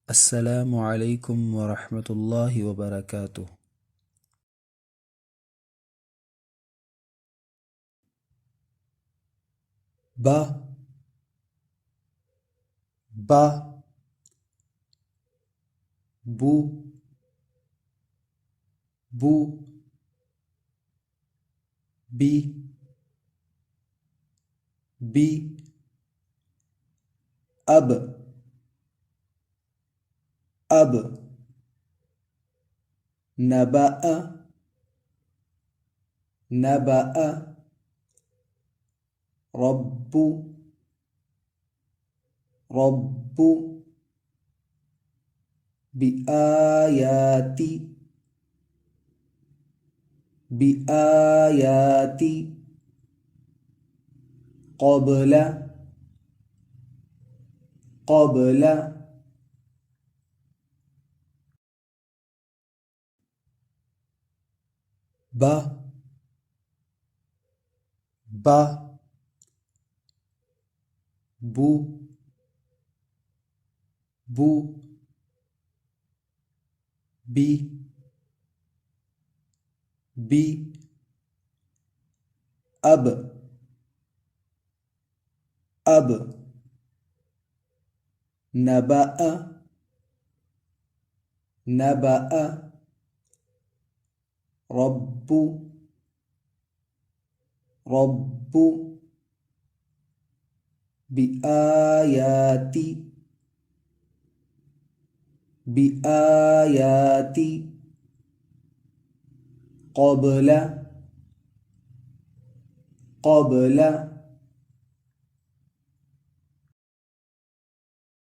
السلام عليكم ورحمة الله وبركاته. با با بو بو بي بي أب أب نبأ نبأ رب رب بآيات بآيات قبل قبل با با بو بو بي بي أب أب نبأ نبأ رب رب بآيات بآيات قبل قبل